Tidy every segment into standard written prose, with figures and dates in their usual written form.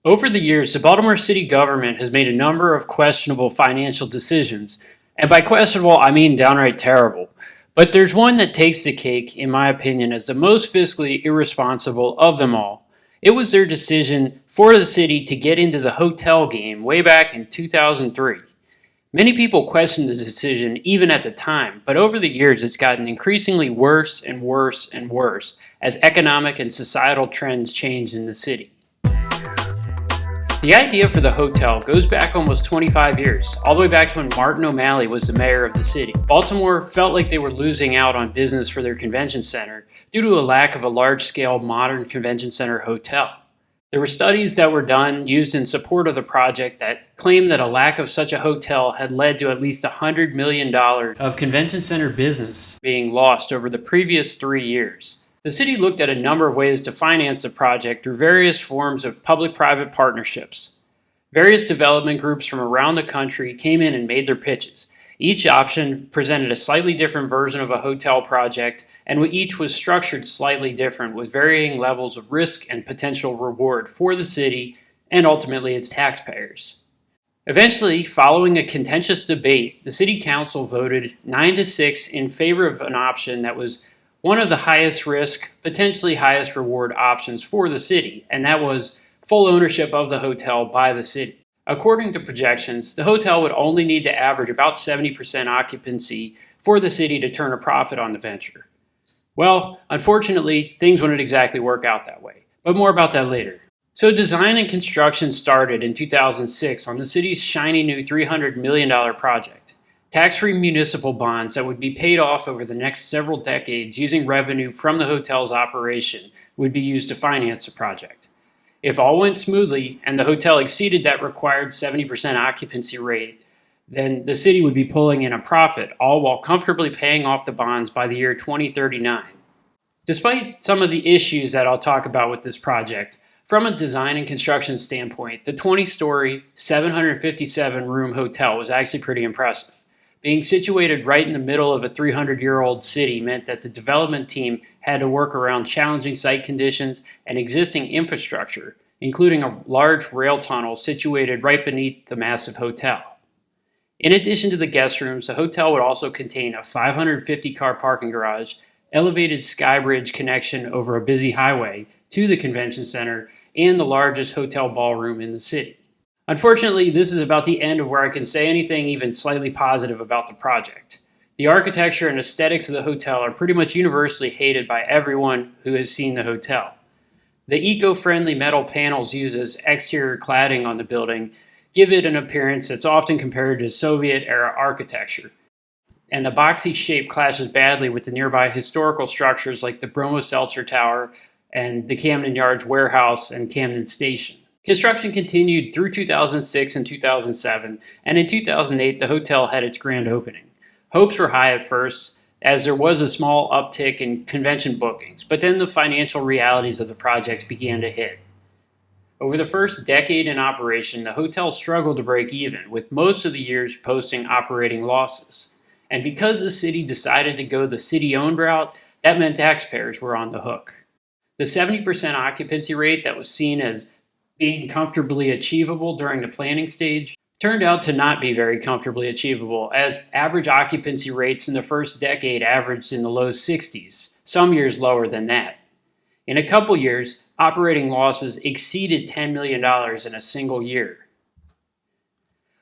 Over the years, the Baltimore City government has made a number of questionable financial decisions, and by questionable, I mean downright terrible. But there's one that takes the cake, in my opinion, as the most fiscally irresponsible of them all. It was their decision for the city to get into the hotel game way back in 2003. Many people questioned the decision even at the time, but over the years it's gotten increasingly worse and worse and worse as economic and societal trends change in the city. The idea for the hotel goes back almost 25 years, all the way back to when Martin O Malley was the mayor of the city. Baltimore felt like they were losing out on business for their convention center due to a lack of a large-scale modern convention center hotel. There were studies that were done used in support of the project that claimed that a lack of such a hotel had led to at least $100 million of convention center business being lost over the previous 3 years. The city looked at a number of ways to finance the project through various forms of public-private partnerships. Various development groups from around the country came in and made their pitches. Each option presented a slightly different version of a hotel project, and each was structured slightly different with varying levels of risk and potential reward for the city and ultimately its taxpayers. Eventually, following a contentious debate, the city council voted 9-6 in favor of an option that was one of the highest risk, potentially highest reward options for the city, and that was full ownership of the hotel by the city. According to projections, the hotel would only need to average about 70% occupancy for the city to turn a profit on the venture. Well, unfortunately, things wouldn't exactly work out that way, but more about that later. So design and construction started in 2006 on the city's shiny new $300 million project. Tax-free municipal bonds that would be paid off over the next several decades using revenue from the hotel's operation would be used to finance the project. If all went smoothly and the hotel exceeded that required 70% occupancy rate, then the city would be pulling in a profit, all while comfortably paying off the bonds by the year 2039. Despite some of the issues that I'll talk about with this project, from a design and construction standpoint, the 20-story, 757-room hotel was actually pretty impressive. Being situated right in the middle of a 300-year-old city meant that the development team had to work around challenging site conditions and existing infrastructure, including a large rail tunnel situated right beneath the massive hotel. In addition to the guest rooms, the hotel would also contain a 550-car parking garage, elevated sky bridge connection over a busy highway to the convention center, and the largest hotel ballroom in the city. Unfortunately, this is about the end of where I can say anything even slightly positive about the project. The architecture and aesthetics of the hotel are pretty much universally hated by everyone who has seen the hotel. The eco-friendly metal panels used as exterior cladding on the building give it an appearance that's often compared to Soviet-era architecture. And the boxy shape clashes badly with the nearby historical structures like the Bromo-Seltzer Tower and the Camden Yard's warehouse and Camden Station. Construction continued through 2006 and 2007, and in 2008 the hotel had its grand opening. Hopes were high at first, as there was a small uptick in convention bookings, but then the financial realities of the project began to hit. Over the first decade in operation, the hotel struggled to break even, with most of the years posting operating losses. And because the city decided to go the city-owned route, that meant taxpayers were on the hook. The 70% occupancy rate that was seen as being comfortably achievable during the planning stage turned out to not be very comfortably achievable, as average occupancy rates in the first decade averaged in the low 60s, some years lower than that. In a couple years, operating losses exceeded $10 million in a single year.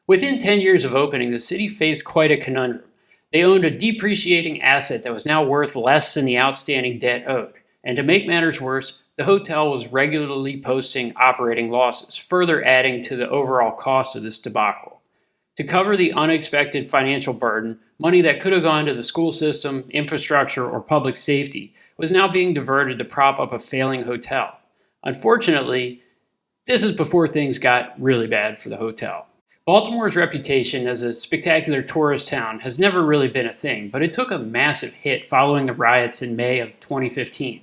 Within 10 years of opening, the city faced quite a conundrum. They owned a depreciating asset that was now worth less than the outstanding debt owed, and to make matters worse, the hotel was regularly posting operating losses, further adding to the overall cost of this debacle. To cover the unexpected financial burden, money that could have gone to the school system, infrastructure, or public safety was now being diverted to prop up a failing hotel. Unfortunately, this is before things got really bad for the hotel. Baltimore's reputation as a spectacular tourist town has never really been a thing, but it took a massive hit following the riots in May of 2015.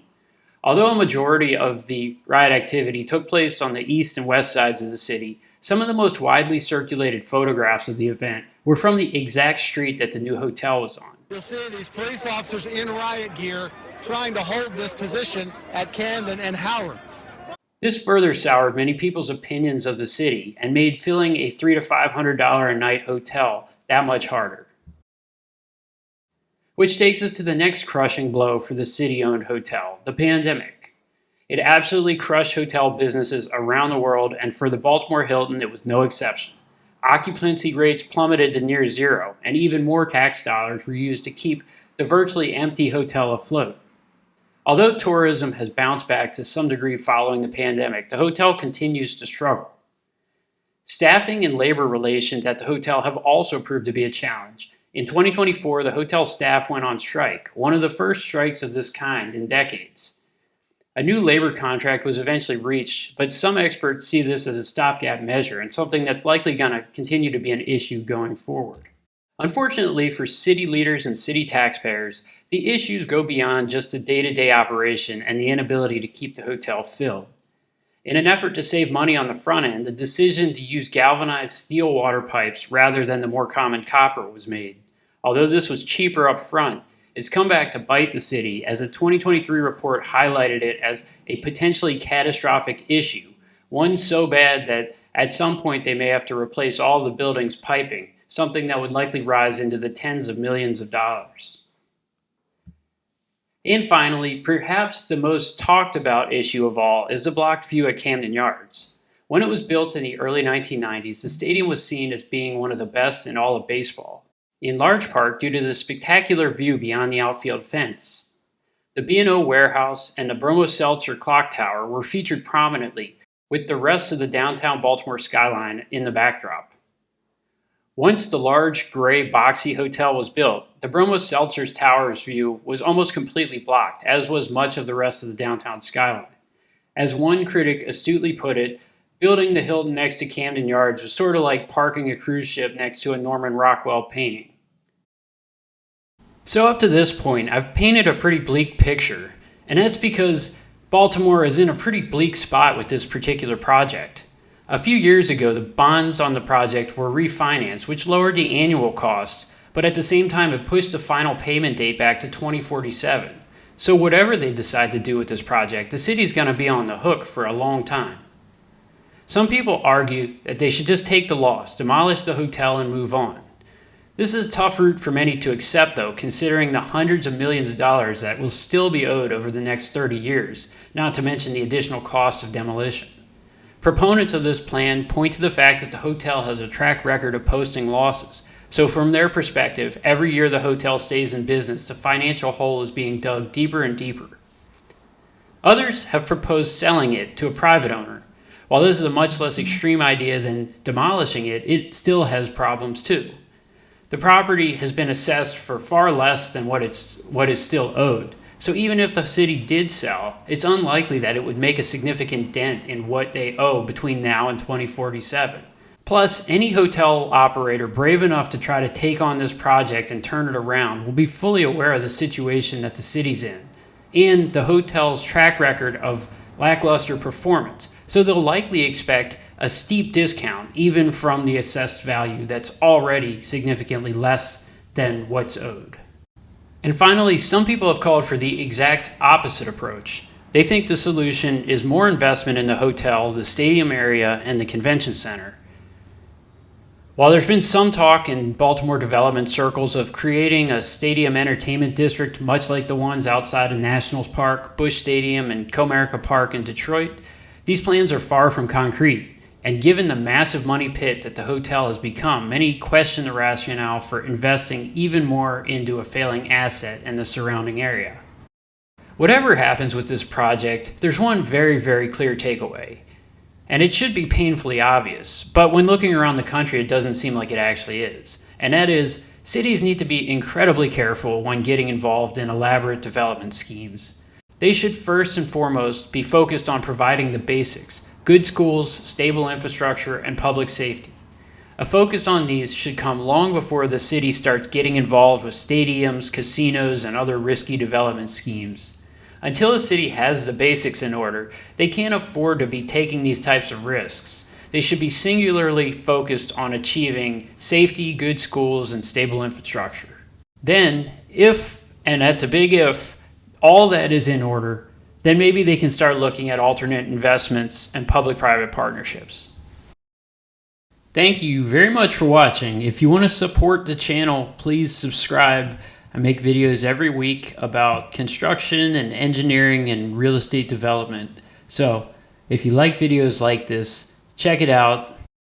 Although a majority of the riot activity took place on the east and west sides of the city, some of the most widely circulated photographs of the event were from the exact street that the new hotel was on. You'll see these police officers in riot gear trying to hold this position at Camden and Howard. This further soured many people's opinions of the city and made filling a $300 to $500 a night hotel that much harder. Which takes us to the next crushing blow for the city-owned hotel, the pandemic. It absolutely crushed hotel businesses around the world, and for the Baltimore Hilton, it was no exception. Occupancy rates plummeted to near zero, and even more tax dollars were used to keep the virtually empty hotel afloat. Although tourism has bounced back to some degree following the pandemic, the hotel continues to struggle. Staffing and labor relations at the hotel have also proved to be a challenge. In 2024, the hotel staff went on strike, one of the first strikes of this kind in decades. A new labor contract was eventually reached, but some experts see this as a stopgap measure and something that's likely going to continue to be an issue going forward. Unfortunately for city leaders and city taxpayers, the issues go beyond just the day-to-day operation and the inability to keep the hotel filled. In an effort to save money on the front end, the decision to use galvanized steel water pipes rather than the more common copper was made. Although this was cheaper up front, it's come back to bite the city, as a 2023 report highlighted it as a potentially catastrophic issue, one so bad that at some point they may have to replace all the building's piping, something that would likely rise into the tens of millions of dollars. And finally, perhaps the most talked about issue of all is the blocked view at Camden Yards. When it was built in the early 1990s, the stadium was seen as being one of the best in all of baseball, in large part due to the spectacular view beyond the outfield fence. The B&O warehouse and the Bromo-Seltzer clock tower were featured prominently, with the rest of the downtown Baltimore skyline in the backdrop. Once the large, gray, boxy hotel was built, the Bromo-Seltzer's tower's view was almost completely blocked, as was much of the rest of the downtown skyline. As one critic astutely put it, building the Hilton next to Camden Yards was sort of like parking a cruise ship next to a Norman Rockwell painting. So up to this point, I've painted a pretty bleak picture, and that's because Baltimore is in a pretty bleak spot with this particular project. A few years ago, the bonds on the project were refinanced, which lowered the annual costs, but at the same time it pushed the final payment date back to 2047. So whatever they decide to do with this project, the city's going to be on the hook for a long time. Some people argue that they should just take the loss, demolish the hotel, and move on. This is a tough route for many to accept, though, considering the hundreds of millions of dollars that will still be owed over the next 30 years, not to mention the additional cost of demolition. Proponents of this plan point to the fact that the hotel has a track record of posting losses, so from their perspective, every year the hotel stays in business, the financial hole is being dug deeper and deeper. Others have proposed selling it to a private owner. While this is a much less extreme idea than demolishing it, it still has problems too. The property has been assessed for far less than what is still owed. So even if the city did sell, it's unlikely that it would make a significant dent in what they owe between now and 2047. Plus, any hotel operator brave enough to try to take on this project and turn it around will be fully aware of the situation that the city's in and the hotel's track record of lackluster performance. So they'll likely expect a steep discount even from the assessed value that's already significantly less than what's owed. And finally, some people have called for the exact opposite approach. They think the solution is more investment in the hotel, the stadium area, and the convention center. While there's been some talk in Baltimore development circles of creating a stadium entertainment district much like the ones outside of Nationals Park, Busch Stadium, and Comerica Park in Detroit, these plans are far from concrete. And given the massive money pit that the hotel has become, many question the rationale for investing even more into a failing asset and the surrounding area. Whatever happens with this project, there's one very, very clear takeaway. And it should be painfully obvious, but when looking around the country, it doesn't seem like it actually is. And that is, cities need to be incredibly careful when getting involved in elaborate development schemes. They should first and foremost be focused on providing the basics: good schools, stable infrastructure, and public safety. A focus on these should come long before the city starts getting involved with stadiums, casinos, and other risky development schemes. Until a city has the basics in order, they can't afford to be taking these types of risks. They should be singularly focused on achieving safety, good schools, and stable infrastructure. Then, if, and that's a big if, all that is in order, then maybe they can start looking at alternate investments and public-private partnerships. Thank you very much for watching. If you want to support the channel, please subscribe. I make videos every week about construction and engineering and real estate development. So if you like videos like this, check it out